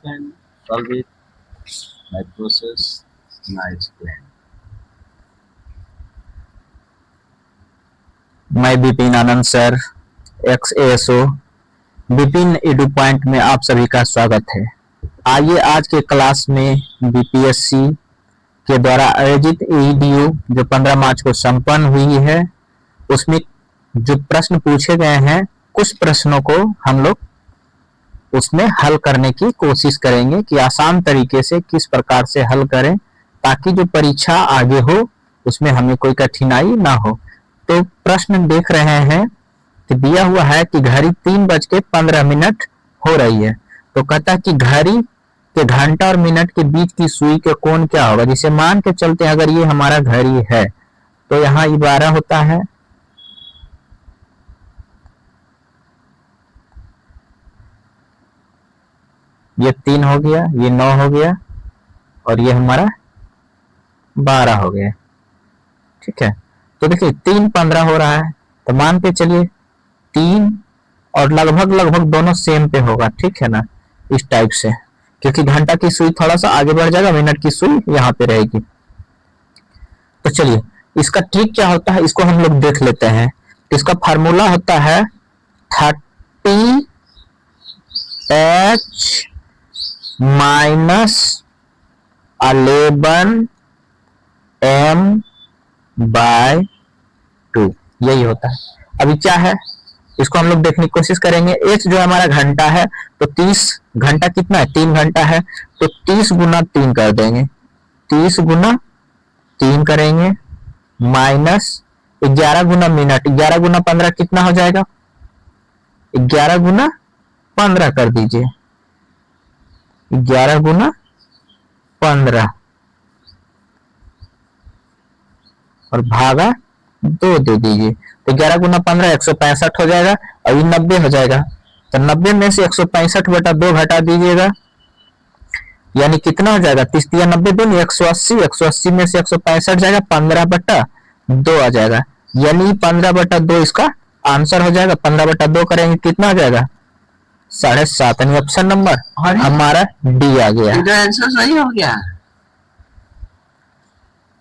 can solve it by process now explain. मैं Vipin Anand sir XASO Vipin Edu point में आप सभी का स्वागत है। आइए आज के क्लास में बीपीएससी के द्वारा आयोजित AEDU जो 15 मार्च को संपन्न हुई है उसमें जो प्रश्न पूछे गए हैं कुछ प्रश्नों को हम लोग उसमें हल करने की कोशिश करेंगे कि आसान तरीके से किस प्रकार से हल करें ताकि जो परीक्षा आगे हो उसमें हमें कोई कठिनाई ना हो। तो प्रश्न देख रहे हैं कि दिया हुआ है कि घड़ी 3:15 हो रही है, तो कहता है कि घड़ी के घंटा और मिनट के बीच की सुई के कोण क्या होगा। जिसे मान के चलते हैं अगर ये हमारा घड़ी है तो यहाँ 12 होता है, ये 3 हो गया, ये 9 हो गया और ये हमारा 12 हो गया। ठीक है, तो देखिए 3:15 हो रहा है तो मान के चलिए 3 और लगभग दोनों सेम पे होगा। ठीक है ना, इस टाइप से, क्योंकि घंटा की सुई थोड़ा सा आगे बढ़ जाएगा, मिनट की सुई यहाँ पे रहेगी। तो चलिए इसका ट्रिक क्या होता है इसको हम लोग देख लेते हैं। इसका फार्मूला होता है 30H - 11m/2 यही होता है। अभी क्या है इसको हम लोग देखने की कोशिश करेंगे। एच जो हमारा घंटा है तो 30 घंटा कितना है 3 घंटा है तो 30 गुना 3 कर देंगे, 30 गुना 3 करेंगे माइनस 11 गुना मिनट, 11 गुना 15 कितना हो जाएगा, 11 गुना 15 कर दीजिए, 11 गुना 15 और भागा 2 दे दीजिए। तो 11 गुना 15 165 हो जाएगा और ये 90 हो जाएगा। तो 90 में से 165/2 घटा दीजिएगा, यानी कितना हो जाएगा 30 या 90 दूनी 180, 180 में से 165 जाएगा 15/2 आ जाएगा, यानी 15/2 इसका आंसर हो जाएगा। 15/2 करेंगे कितना हो जाएगा 7.5, यानी ऑप्शन नंबर हमारा डी आ गया। इधर आंसर सही हो गया।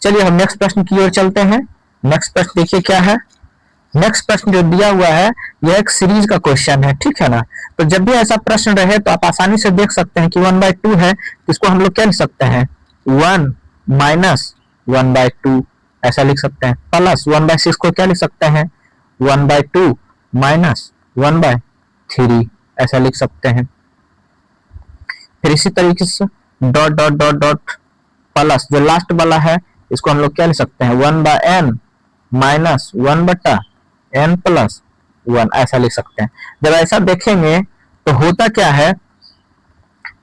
चलिए हम नेक्स्ट प्रश्न की ओर चलते हैं। नेक्स्ट प्रश्न देखिए क्या है। नेक्स्ट प्रश्न जो दिया हुआ है यह एक सीरीज का क्वेश्चन है। ठीक है ना, तो जब भी ऐसा प्रश्न रहे तो आप आसानी से देख सकते हैं कि 1/2 है, इसको हम लोग क्या लिख सकते हैं 1 माइनस 1/2 ऐसा लिख सकते हैं, प्लस 1/6 को क्या लिख सकते हैं 1/2 माइनस 1/3 ऐसा लिख सकते हैं। फिर इसी तरीके से dot dot dot dot plus जो लास्ट वाला है इसको हम लोग क्या लिख सकते हैं 1/n माइनस 1/n+1 ऐसा लिख सकते हैं। जब ऐसा देखेंगे तो होता क्या है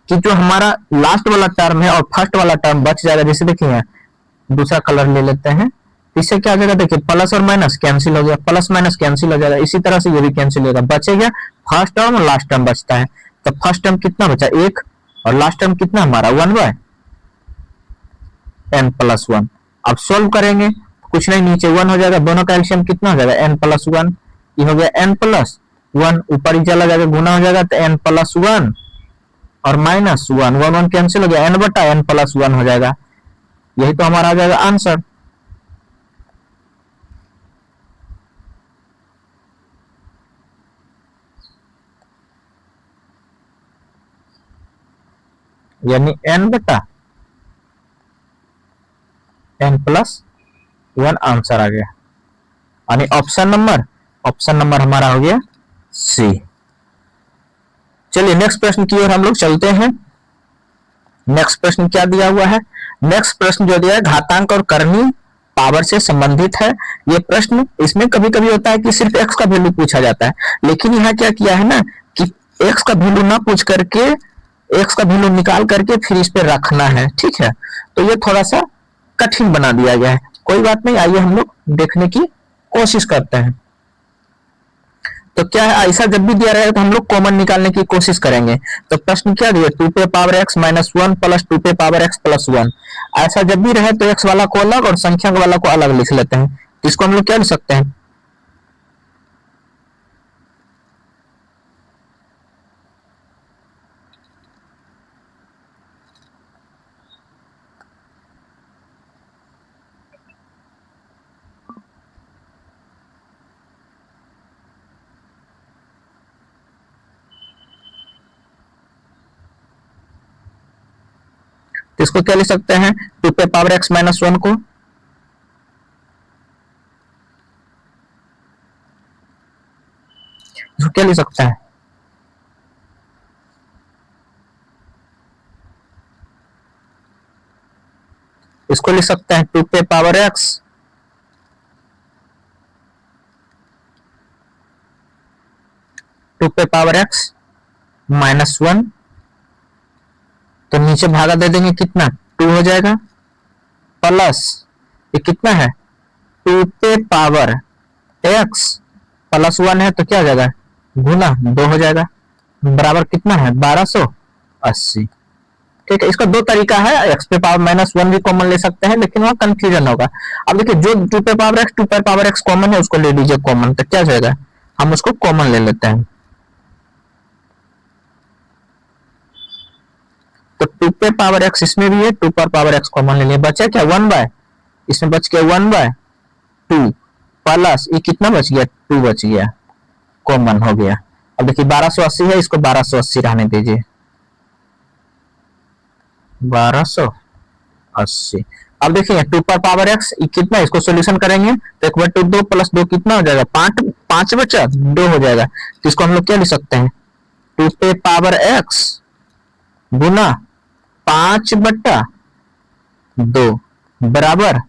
कि जो हमारा लास्ट वाला टर्म है और फर्स्ट वाला टर्म बच जाएगा। जैसे देखिए दूसरा कलर ले लेते हैं, इससे क्या हो जाएगा देखिए प्लस और माइनस कैंसिल हो गया, प्लस माइनस कैंसिल हो जाएगा, इसी तरह से ये भी कैंसिल होगा, बचेगा फर्स्ट टर्म और लास्ट टर्म बचता है। तो फर्स्ट टर्म कितना बचा 1 और लास्ट टर्म कितना हमारा 1/n+1। अब सोल्व करेंगे कुछ नहीं, नीचे 1 हो जाएगा, दोनों का एलसीएम कितना हो जाएगा n+1, ये हो गया n+1, ऊपर ही चला जाएगा गुना हो जाएगा तो n+1 और -1, 1 कैंसिल हो गया, n/n+1 हो जाएगा। यही तो हमारा आ जाएगा आंसर। यानी n/n+1 आंसर आ गया, यानी ऑप्शन नंबर हमारा हो गया सी। चलिए नेक्स्ट प्रश्न की ओर हम लोग चलते हैं। नेक्स्ट प्रश्न क्या दिया हुआ है। नेक्स्ट प्रश्न जो दिया है घातांक और करनीय पावर से संबंधित है। ये प्रश्न इसमें कभी कभी होता है कि सिर्फ x का वैल्यू पूछा जाता है, लेकिन यहाँ क्या किया है ना कि x का वैल्यू ना पूछ करके x का वैल्यू निकाल करके फिर इस पे रखना है। ठीक है, तो ये थोड़ा सा कठिन बना दिया गया है, कोई बात नहीं, आइए हम लोग देखने की कोशिश करते हैं। तो क्या है ऐसा जब भी दिया रहेगा तो हम लोग कॉमन निकालने की कोशिश करेंगे। तो प्रश्न क्या दिया 2p⁻x - 1 + 2p⁻x + 1, ऐसा जब भी रहे तो x वाला को अलग और संख्या वाला को अलग लिख लेते हैं। इसको हम लोग क्या लिख सकते हैं तो इसको क्या लिख सकते हैं, 2 पे पावर x माइनस 1 को, इसको क्या लिख सकते हैं, इसको लिख सकते हैं 2 पे पावर x 2 पे पावर x माइनस 1, तो नीचे भागा दे देंगे, कितना 2 हो जाएगा, प्लस ये कितना है 2 पे पावर x प्लस 1 है तो क्या हो जाएगा गुना 2 हो जाएगा, बराबर कितना है 1280। ठीक है, इसका दो तरीका है, x पे पावर माइनस 1 भी कॉमन ले सकते हैं, लेकिन वहां कंफ्यूजन होगा। अब देखिए जो 2 पे पावर x 2 पे पावर x कॉमन है उसको ले लीजिए कॉमन, तो क्या हो जाएगा, हम उसको कॉमन ले लेते हैं। तो 2 पे पावर x इसमें भी है, 2 पर पावर x कॉमन ले लिया, बचा क्या 1 बाय, इसमें बच गया 1 बाय 2 प्लस ये कितना बच गया 2 बच गया, कॉमन हो गया। अब देखिए 1280 है, इसको 1280 रहने दीजिए, 1280। अब देखिए 2 पर पावर x कितना, इसको सॉल्यूशन करेंगे तो 1/2 प्लस 2 कितना हो जाएगा 5 बचा 2 हो जाएगा, तो इसको हम लोग क्या लिख सकते हैं 2 पे पावर x गुना 5/2 बराबर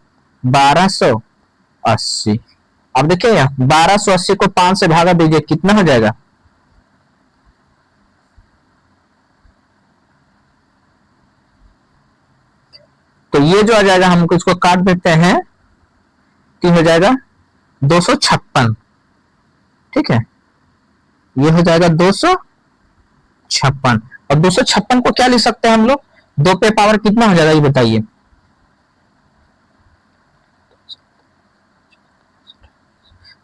1280। अब देखिए यहाँ 1280 को 5 से भागा दीजिए, कितना हो जाएगा, तो ये जो आ जाएगा हमको इसको काट देते हैं, कि हो जाएगा 256। ठीक है, ये हो जाएगा 256, और 256 को क्या लिख सकते हैं हम लोग, 2 पे पावर कितना हो जाएगा ये बताइए,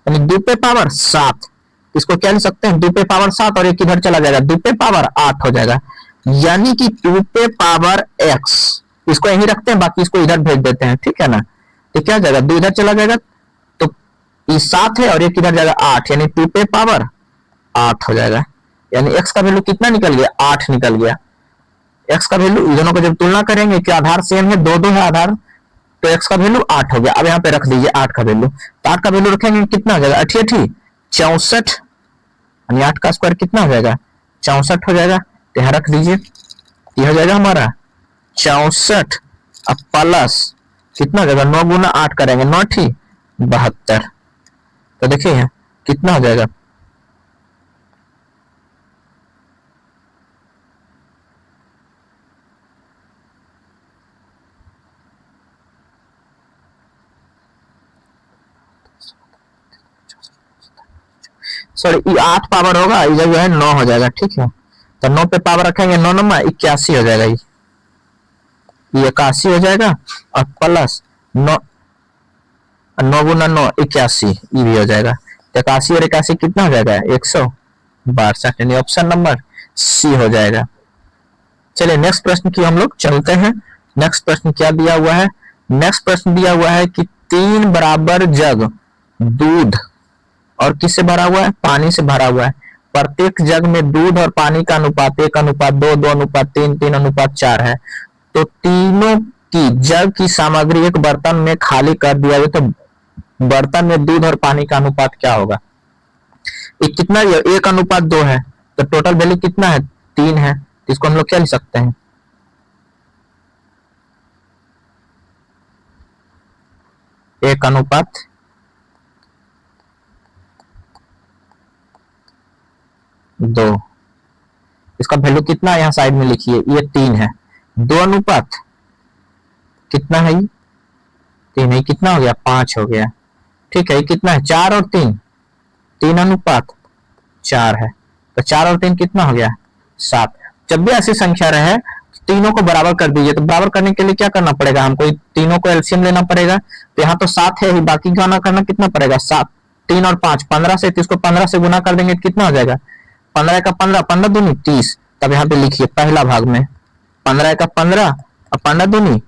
यानी 2 पे पावर 7, इसको क्या लिख सकते हैं 2 पे पावर 7, और एक इधर चला जाएगा 2 पे पावर 8 हो जाएगा, यानी कि 2 पे पावर x, इसको यहीं रखते हैं, बाकी इसको इधर भेज देते हैं, ठीक है ना, तो क्या जाएगा 2 इधर चला जाएगा, तो ये 7 है और एक इधर जाएगा 8, यानी 2 पे पावर 8 हो जाएगा, यानी x का वैल्यू कितना निकल गया 8 निकल गया। x का वैल्यू इन दोनों को जब तुलना करेंगे कि आधार सेम है, 2 2 है आधार, तो x का वैल्यू 8 हो गया। अब यहाँ पे रख दीजिए 8 का वैल्यू, तो 8 का वैल्यू रखेंगे कितना हो जाएगा 8 64, यानी 8 का स्क्वायर कितना हो जाएगा 64 हो जाएगा, तो यहाँ रख दीजिए, ये हो जाएगा हमारा 64, अब प्लस कितना हो जाएगा 9 गुना 8 करेंगे 9 72, तो देखिए यहाँ कितना हो जाएगा, सॉरी ये 8 पावर होगा, इधर जो है 9 हो जाएगा, ठीक है, तो 9 पे पावर रखेंगे 9 9 81 हो जाएगा, ये 81 हो जाएगा, और प्लस 9 9 गुना 9 81, ये भी हो जाएगा, तो 81 और 81 कितना हो जाएगा 162, यानी ऑप्शन नंबर सी हो जाएगा। चलिए नेक्स्ट प्रश्न की हम लोग चलते हैं। नेक्स्ट प्रश्न क्या दिया हुआ है, नेक्स्ट प्रश्न दिया हुआ है कि 3 बराबर जग दूध और किससे भरा हुआ है, पानी से भरा हुआ है, प्रत्येक जग में दूध और पानी का अनुपात 1:2, 2:3, 3:4 है, तो तीनों की जग की सामग्री एक बर्तन में खाली कर दिया जाए, तो बर्तन में दूध और पानी का अनुपात क्या होगा, ये कितना 1:2 है, तो टोटल वैल्यू कितना है 3 है, तो इसको हम लोग क्या लिख सकते हैं 1:2, इसका वैल्यू कितना है यहाँ साइड में लिखिए, ये 3 है, 2 अनुपात कितना है, 3 है, कितना हो गया 5 हो गया, ठीक है, ये कितना है 4 और 3, 3:4 है, तो 4 और 3 कितना हो गया 7। जब भी ऐसी संख्या रहे तीनों को बराबर कर दीजिए, तो बराबर करने के लिए क्या करना पड़ेगा हमको, तीनों को एलसीएम लेना पड़ेगा, तो यहाँ तो 7 है ही, बाकी का करना कितना पड़ेगा 7, 3 और 5 15 से, इसको 15 से गुना कर देंगे कितना हो जाएगा 15 का 15, 15 दूनी 30, तब यहाँ पे लिखिए पहला भाग में 15 का 15 और 15 दूनी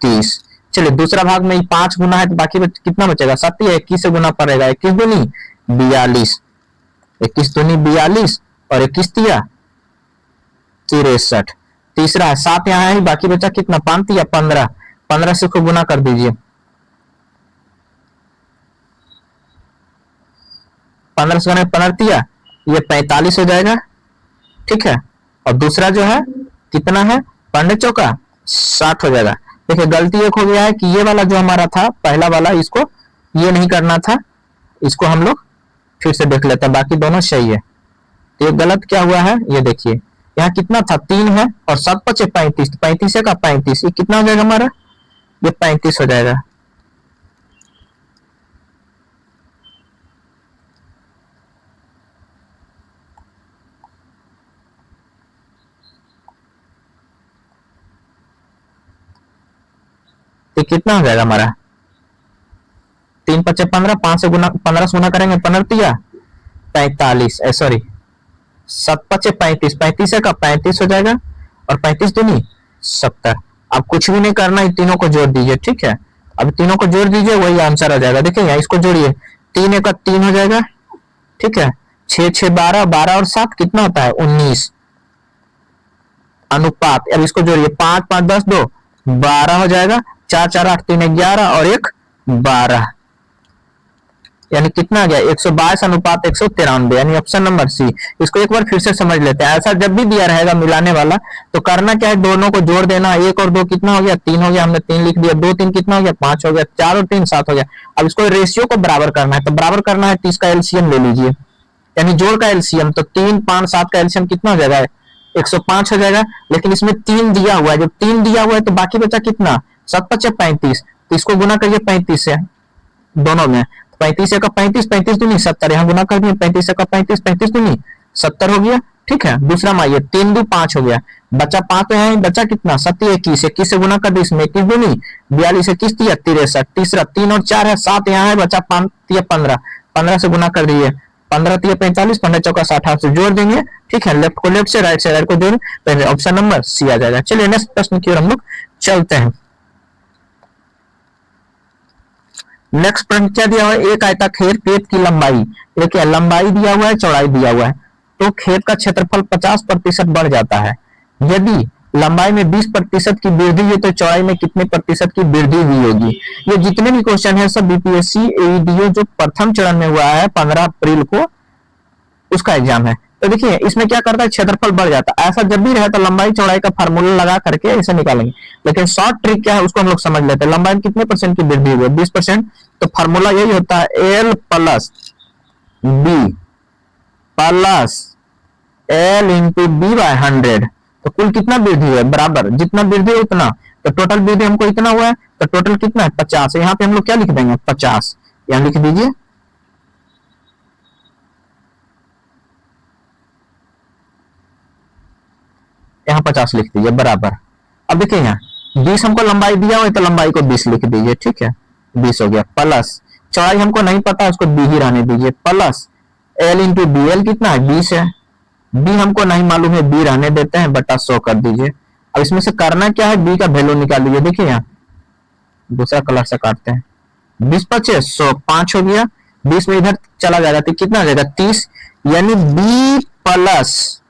30। चलिए दूसरा भाग में 5 गुना है, तो बाकी कितना बचेगा 7, 21 से गुना पड़ेगा, 21 दूनी 42, 21 दूनी 42 और 21 तिया 63, तीसरा है 7 यहाँ है, बाकी बचा कितना 5 या 15, 15 से को गुना कर दीजिए, 15 से 15 ये 45 हो जाएगा, ठीक है। और दूसरा जो है कितना है, 15 चौका 60 हो जाएगा। देखिए गलती एक हो गया है कि ये वाला जो हमारा था पहला वाला, इसको ये नहीं करना था, इसको हम लोग फिर से देख लेते हैं, बाकी दोनों सही है। तो ये गलत क्या हुआ है, ये देखिए यहाँ कितना था 3 है और 7 पचे 35, 35 का 35, ये कितना हो जाएगा हमारा, ये 35 हो जाएगा। तो कितना हो जाएगा हमारा, 3 पचे 15, 5 से गुना 15 से गुना करेंगे 15 45, सॉरी 7 पचे 35, 35 का 35 हो जाएगा और 35 दूनी 70। अब कुछ भी नहीं करना, इन तीनों को जोड़ दीजिए, ठीक है। अब तीनों को जोड़ दीजिए, वही आंसर आ जाएगा। देखिए यहाँ इसको जोड़िए, 3 एक 3 हो जाएगा, ठीक है। 6 6 12, 12 और 7 कितना होता है 19 अनुपात। अब इसको जोड़िए, 5 5 10 2 12 हो जाएगा, 4 4 8 3 11 और 1 12, यानी कितना आ गया 122 अनुपात 193, यानी ऑप्शन नंबर सी। इसको एक बार फिर से समझ लेते हैं। ऐसा जब भी दिया रहेगा मिलाने वाला तो करना क्या है, दोनों को जोड़ देना। 1 और 2 कितना हो गया 3 हो गया, हमने 3 लिख दिया, 2 3 कितना हो गया 5 हो गया, 4 और 3 7 हो गया। अब इसको रेशियो को बराबर करना है, तो बराबर करना है 30 का एलसीएम ले लीजिए, यानी जोड़ का एलसीएम। तो 3 5 7 का एलसीएम कितना हो जाएगा 105 हो जाएगा। लेकिन इसमें 3 दिया हुआ है, जब 3 दिया हुआ है तो बाकी बचा कितना 7 पचे 35, तो इसको गुना करिए 35 से दोनों में, 35 का 35, 35 दूनी 70, यहाँ गुना कर दिए 35 का 35, 35 दूनी 70 हो गया, ठीक है। दूसरा माइए 3 2 5 हो गया, बचा 5 है, बचा कितना 7 21, 21 से गुना कर दी, इसमें 21 दूनी 42, 21 तिया 63, तीसरा 3 और 4 है, 7 यहाँ है, बचा 5 तिया 15, 15 से गुना कर दिए, 15 तिया 45, 15 चौका 60 से जोड़ देंगे, ठीक है। लेफ्ट को लेफ्ट से, राइट से राइट को जोड़, तो ऑप्शन नंबर सी आ जाएगा। चलिए नेक्स्ट प्रश्न की ओर हम लोग चलते हैं। नेक्स्ट प्रश्न क्या दिया हुआ है, एक आयताकार खेत की लंबाई, देखिए लंबाई दिया हुआ है, चौड़ाई दिया हुआ है, तो खेत का क्षेत्रफल 50% बढ़ जाता है। यदि लंबाई में 20% की वृद्धि हुई तो चौड़ाई में कितने प्रतिशत की वृद्धि हुई होगी। ये जितने भी क्वेश्चन है सब बीपीएससी एईडीओ जो प्रथम चरण में हुआ है 15 अप्रैल को, उसका एग्जाम है। तो देखिए इसमें क्या करता है, क्षेत्रफल बढ़ जाता है। ऐसा जब भी रहे तो लंबाई चौड़ाई का फार्मूला लगा करके इसे निकालेंगे, लेकिन शॉर्ट ट्रिक क्या है उसको हम लोग समझ लेते हैं। लंबाई में कितने परसेंट की वृद्धि हुई है 20%, तो फार्मूला यही होता है L plus B plus L into B by 100। तो कुल कितना वृद्धि है बराबर, जितना वृद्धि है उतना, तो टोटल वृद्धि हमको इतना हुआ है, तो टोटल कितना है 50। यहाँ पे हम लोग क्या लिख देंगे 50, यहाँ लिख दीजिए, यहाँ 50 लिख दीजिए बराबर। अब देखिए यहाँ 20 हमको लंबाई दिया हुआ है तो लंबाई को 20 लिख दीजिए, ठीक है 20 हो गया, प्लस चौड़ाई हमको नहीं पता उसको बी ही रहने दीजिए, plus L into B, L कितना है 20 है, बी हमको नहीं मालूम है बी रहने देते हैं, बटा 100 कर दीजिए। अब इसमें से करना क्या है, बी का वैल्यू निकाल लीजिए। देखिए यहाँ दूसरा कलर से काटते हैं, 20 पचे 100, 5 हो गया, 20 में इधर चला जाएगा तो कितना हो जाएगा 30, यानी बी प्लस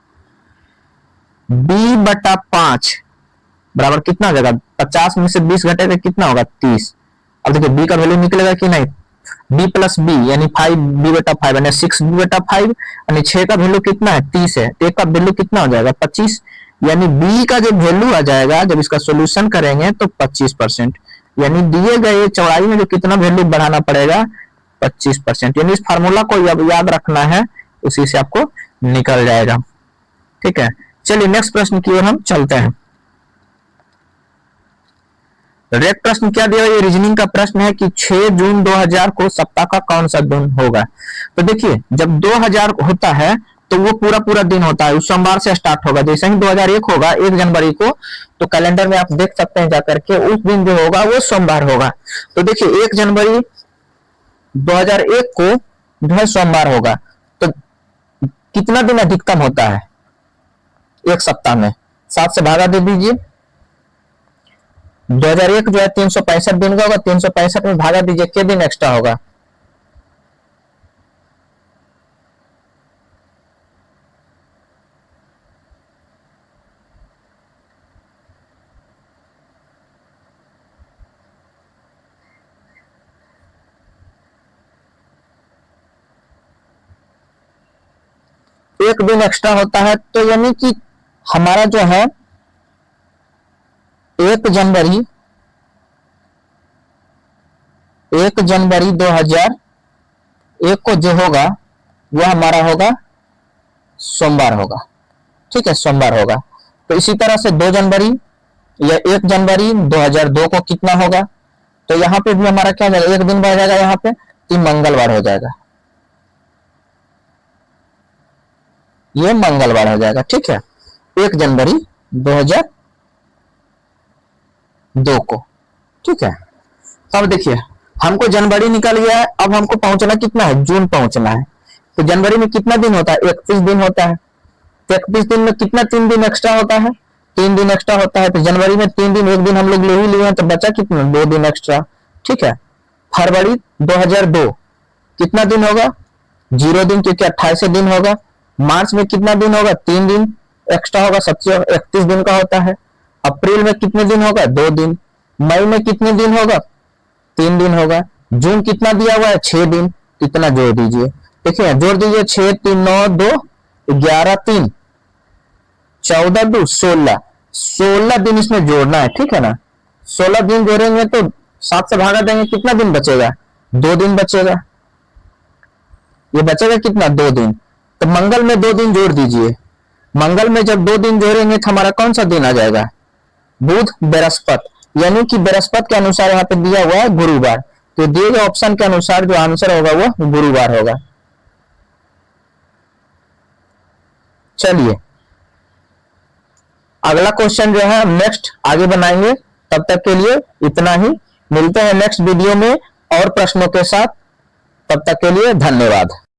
बी बटा 5 बराबर कितना हो जाएगा 50 में से 20 घटेगा कितना होगा 30। अब देखिए बी का वैल्यू निकलेगा कि नहीं, बी प्लस बी यानी 5 बी बटा 5 यानी 6 बी बटा 5, यानी 6 का वैल्यू कितना है 30 है, तो एक का वैल्यू कितना हो जाएगा 25, यानी बी का जो वैल्यू आ जाएगा जब इसका सोल्यूशन करेंगे तो 25%, यानी दिए गए चौड़ाई में जो कितना वैल्यू बढ़ाना पड़ेगा 25%। यानी इस फार्मूला को याद रखना है, उसी से आपको निकल जाएगा, ठीक है। चलिए नेक्स्ट प्रश्न की ओर हम चलते हैं। रेड प्रश्न क्या दिया, ये रीजनिंग का प्रश्न है कि 6 जून 2000 को सप्ताह का कौन सा दिन होगा। तो देखिए जब 2000 होता है तो वो पूरा पूरा दिन होता है, उस सोमवार से स्टार्ट होगा। जैसे ही 2001 होगा 1 जनवरी को, तो कैलेंडर में आप देख सकते हैं जाकर के, उस दिन जो होगा वो सोमवार होगा। तो देखिए 1 जनवरी 2001 को जो है सोमवार होगा, तो कितना दिन अधिकतम होता है एक सप्ताह में, 7 से भागा दे दीजिए। 2001 जो है 365 दिन का होगा, 365 में भागा दीजिए, कितने दिन एक्स्ट्रा होगा, एक दिन एक्स्ट्रा होता है, तो यानी कि हमारा जो है 1 जनवरी 2001 को जो होगा वह हमारा होगा सोमवार होगा। ठीक है, सोमवार होगा। तो इसी तरह से 2 जनवरी या 1 जनवरी 2002 को कितना होगा, तो यहाँ पे भी हमारा क्या हो जाएगा, एक दिन बढ़ जाएगा यहाँ पे, तो मंगलवार हो जाएगा, ये मंगलवार हो जाएगा। ठीक है, 1 जनवरी 2002 को। ठीक है, अब देखिए हमको जनवरी निकल गया है, अब हमको पहुंचना कितना है, जून पहुंचना है। तो जनवरी में कितना दिन होता है, 31 दिन होता है। तो 31 दिन में कितना 3 दिन एक्स्ट्रा होता है, 3 दिन एक्स्ट्रा होता है। तो जनवरी में 3 दिन, एक दिन हम लोग ले ही लिए हैं, तो बचा कितना, 2 दिन एक्स्ट्रा। ठीक है, फरवरी 2002 कितना दिन होगा, 0 दिन, क्योंकि 28 दिन होगा। मार्च में कितना दिन होगा, 3 दिन एक्स्ट्रा होगा, 31 दिन का होता है। अप्रैल में कितने दिन होगा, 2 दिन। मई में कितने दिन होगा, 3 दिन होगा। जून कितना दिया हुआ है, 6 दिन। कितना जोड़ दीजिए, देखिए जोड़ दीजिए, 6 3 9 2 11 3 14 2 16 दिन इसमें जोड़ना है। ठीक है ना, 16 दिन जोड़ेंगे तो 7 से भागा देंगे, कितना दिन बचेगा, 2 दिन बचेगा। ये बचेगा कितना, 2 दिन। तो मंगल में 2 दिन जोड़ दीजिए। मंगल में जब 2 दिन जोड़ेंगे तो हमारा कौन सा दिन आ जाएगा, बुध बृहस्पति, यानी कि बृहस्पति के अनुसार यहाँ पे दिया हुआ है गुरुवार। तो दिए गए ऑप्शन के अनुसार जो आंसर होगा वो गुरुवार होगा। चलिए अगला क्वेश्चन जो है नेक्स्ट आगे बनाएंगे। तब तक के लिए इतना ही, मिलते हैं नेक्स्ट वीडियो में और प्रश्नों के साथ। तब तक के लिए धन्यवाद।